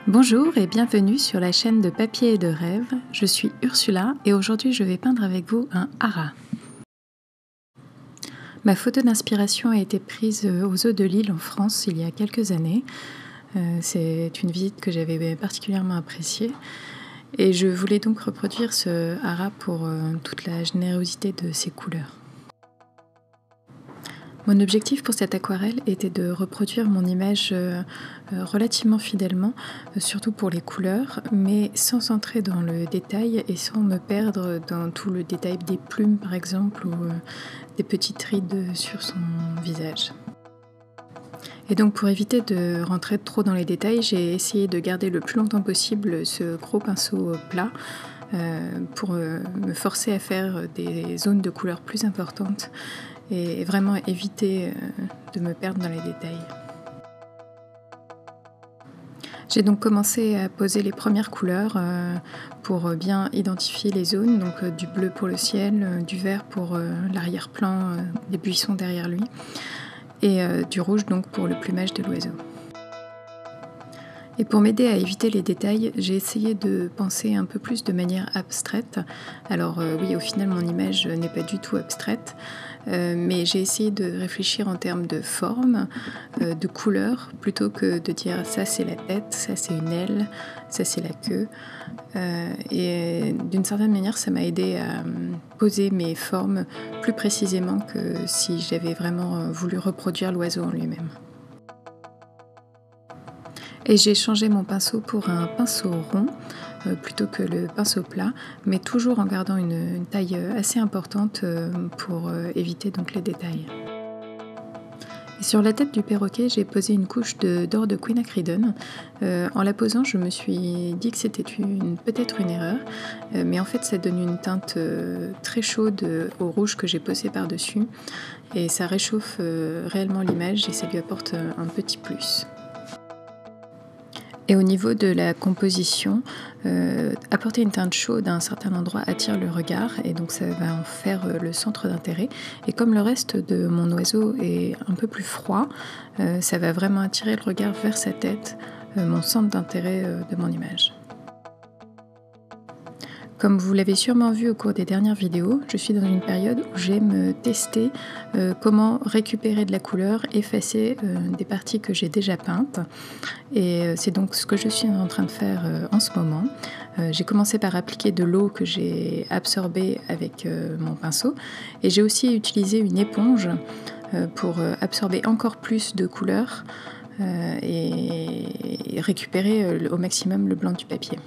Bonjour et bienvenue sur la chaîne de papier et de rêve. Je suis Ursula et aujourd'hui je vais peindre avec vous un hara. Ma photo d'inspiration a été prise aux eaux de Lille en France il y a quelques années. C'est une visite que j'avais particulièrement appréciée et je voulais donc reproduire ce hara pour toute la générosité de ses couleurs. Mon objectif pour cette aquarelle était de reproduire mon image relativement fidèlement, surtout pour les couleurs, mais sans entrer dans le détail et sans me perdre dans tout le détail des plumes par exemple ou des petites rides sur son visage. Et donc pour éviter de rentrer trop dans les détails, j'ai essayé de garder le plus longtemps possible ce gros pinceau plat pour me forcer à faire des zones de couleurs plus importantes et vraiment éviter de me perdre dans les détails. J'ai donc commencé à poser les premières couleurs pour bien identifier les zones, donc du bleu pour le ciel, du vert pour l'arrière-plan des buissons derrière lui et du rouge donc pour le plumage de l'oiseau. Et pour m'aider à éviter les détails, j'ai essayé de penser un peu plus de manière abstraite. Alors oui, au final, mon image n'est pas du tout abstraite, mais j'ai essayé de réfléchir en termes de forme, de couleur, plutôt que de dire ça c'est la tête, ça c'est une aile, ça c'est la queue. Et d'une certaine manière, ça m'a aidé à poser mes formes plus précisément que si j'avais vraiment voulu reproduire l'oiseau en lui-même. Et j'ai changé mon pinceau pour un pinceau rond plutôt que le pinceau plat, mais toujours en gardant une taille assez importante pour éviter donc les détails. Et sur la tête du perroquet, j'ai posé une couche d'or de quinacridone. En la posant, je me suis dit que c'était peut-être une erreur, mais en fait ça donne une teinte très chaude au rouge que j'ai posé par-dessus, et ça réchauffe réellement l'image et ça lui apporte un petit plus. Et au niveau de la composition, apporter une teinte chaude à un certain endroit attire le regard et donc ça va en faire le centre d'intérêt. Et comme le reste de mon oiseau est un peu plus froid, ça va vraiment attirer le regard vers sa tête, mon centre d'intérêt de mon image. Comme vous l'avez sûrement vu au cours des dernières vidéos, je suis dans une période où j'aime tester comment récupérer de la couleur, effacer des parties que j'ai déjà peintes. Et c'est donc ce que je suis en train de faire en ce moment. J'ai commencé par appliquer de l'eau que j'ai absorbée avec mon pinceau. Et j'ai aussi utilisé une éponge pour absorber encore plus de couleur et récupérer au maximum le blanc du papier.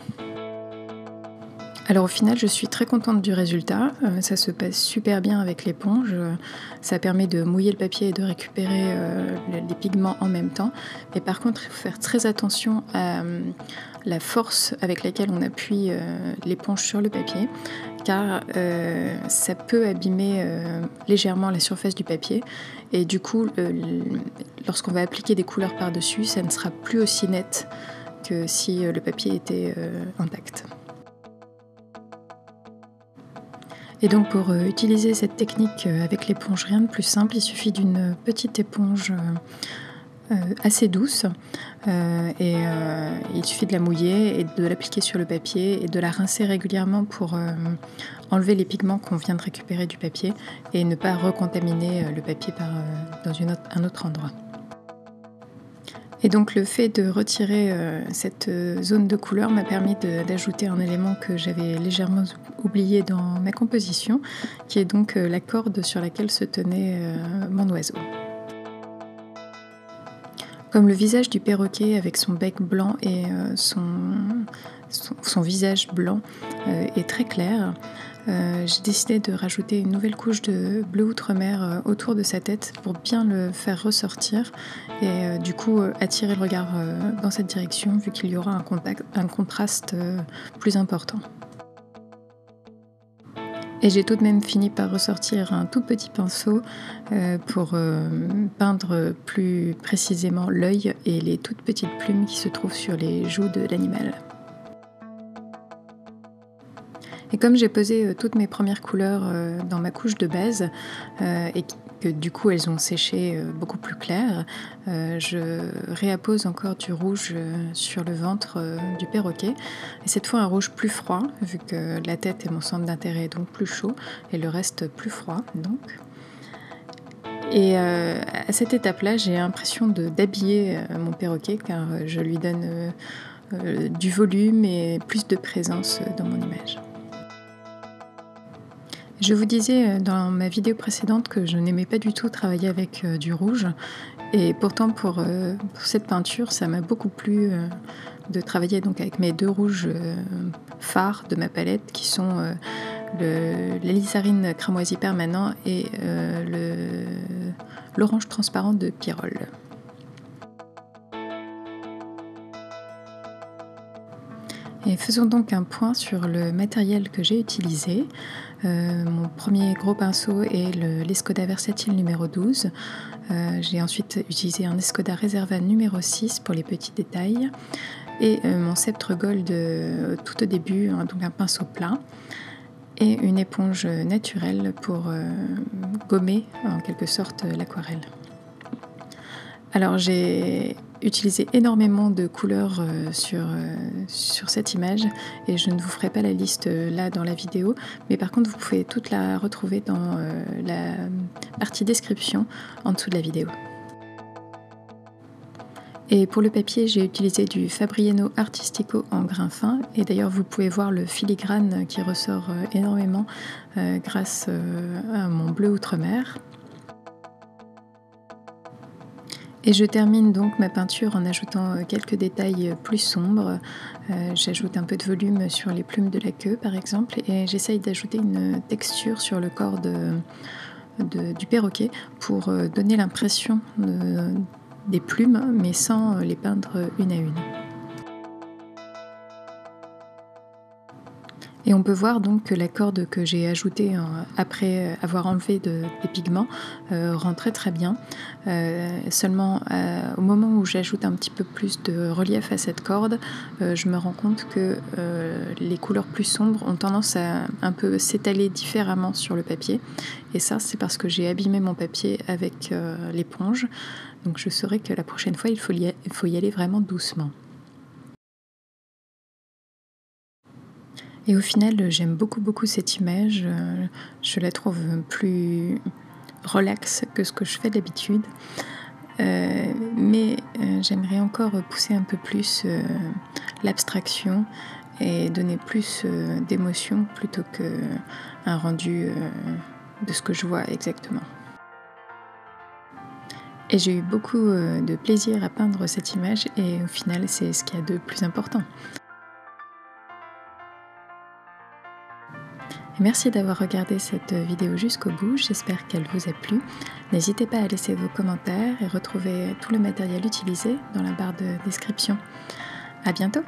Alors au final, je suis très contente du résultat. Ça se passe super bien avec l'éponge. Ça permet de mouiller le papier et de récupérer les pigments en même temps. Mais par contre, il faut faire très attention à la force avec laquelle on appuie l'éponge sur le papier, car ça peut abîmer légèrement la surface du papier. Et du coup, lorsqu'on va appliquer des couleurs par-dessus, ça ne sera plus aussi net que si le papier était intact. Et donc pour utiliser cette technique avec l'éponge, rien de plus simple, il suffit d'une petite éponge assez douce et il suffit de la mouiller et de l'appliquer sur le papier et de la rincer régulièrement pour enlever les pigments qu'on vient de récupérer du papier et ne pas recontaminer le papier dans un autre endroit. Et donc le fait de retirer cette zone de couleur m'a permis d'ajouter un élément que j'avais légèrement oublié dans ma composition, qui est donc la corde sur laquelle se tenait mon oiseau. Comme le visage du perroquet avec son bec blanc et son visage blanc est très clair, j'ai décidé de rajouter une nouvelle couche de bleu outre-mer autour de sa tête pour bien le faire ressortir et du coup attirer le regard dans cette direction vu qu'il y aura un contraste plus important. Et j'ai tout de même fini par ressortir un tout petit pinceau pour peindre plus précisément l'œil et les toutes petites plumes qui se trouvent sur les joues de l'animal. Et comme j'ai posé toutes mes premières couleurs dans ma couche de base et que du coup elles ont séché beaucoup plus clair, je réappose encore du rouge sur le ventre du perroquet. Et cette fois un rouge plus froid, vu que la tête est mon centre d'intérêt, donc plus chaud, et le reste plus froid. Donc. Et à cette étape-là, j'ai l'impression d'habiller mon perroquet, car je lui donne du volume et plus de présence dans mon image. Je vous disais dans ma vidéo précédente que je n'aimais pas du tout travailler avec du rouge, et pourtant pour cette peinture ça m'a beaucoup plu de travailler donc avec mes 2 rouges phares de ma palette qui sont l'alizarine cramoisi permanent et l'orange transparent de Pyrrole. Et faisons donc un point sur le matériel que j'ai utilisé. Mon premier gros pinceau est l'Escoda Versatile numéro 12. J'ai ensuite utilisé un Escoda Reserva numéro 6 pour les petits détails. Et mon sceptre gold tout au début, donc un pinceau plat. Et une éponge naturelle pour gommer en quelque sorte l'aquarelle. Alors j'ai utilisé énormément de couleurs sur cette image et je ne vous ferai pas la liste là dans la vidéo, mais par contre vous pouvez toute la retrouver dans la partie description en dessous de la vidéo. Et pour le papier, j'ai utilisé du Fabriano Artistico en grain fin, et d'ailleurs vous pouvez voir le filigrane qui ressort énormément grâce à mon bleu outre-mer. Et je termine donc ma peinture en ajoutant quelques détails plus sombres. J'ajoute un peu de volume sur les plumes de la queue par exemple, et j'essaye d'ajouter une texture sur le corps du perroquet pour donner l'impression des plumes, mais sans les peindre une à une. Et on peut voir donc que la corde que j'ai ajoutée après avoir enlevé des pigments rend très très bien. Seulement au moment où j'ajoute un petit peu plus de relief à cette corde, je me rends compte que les couleurs plus sombres ont tendance à un peu s'étaler différemment sur le papier. Et ça, c'est parce que j'ai abîmé mon papier avec l'éponge. Donc je saurai que la prochaine fois, il faut y aller vraiment doucement. Et au final, j'aime beaucoup cette image. Je la trouve plus relaxe que ce que je fais d'habitude. Mais j'aimerais encore pousser un peu plus l'abstraction et donner plus d'émotion plutôt qu'un rendu de ce que je vois exactement. Et j'ai eu beaucoup de plaisir à peindre cette image et au final, c'est ce qu'il y a de plus important. Merci d'avoir regardé cette vidéo jusqu'au bout, j'espère qu'elle vous a plu. N'hésitez pas à laisser vos commentaires et retrouver tout le matériel utilisé dans la barre de description. À bientôt!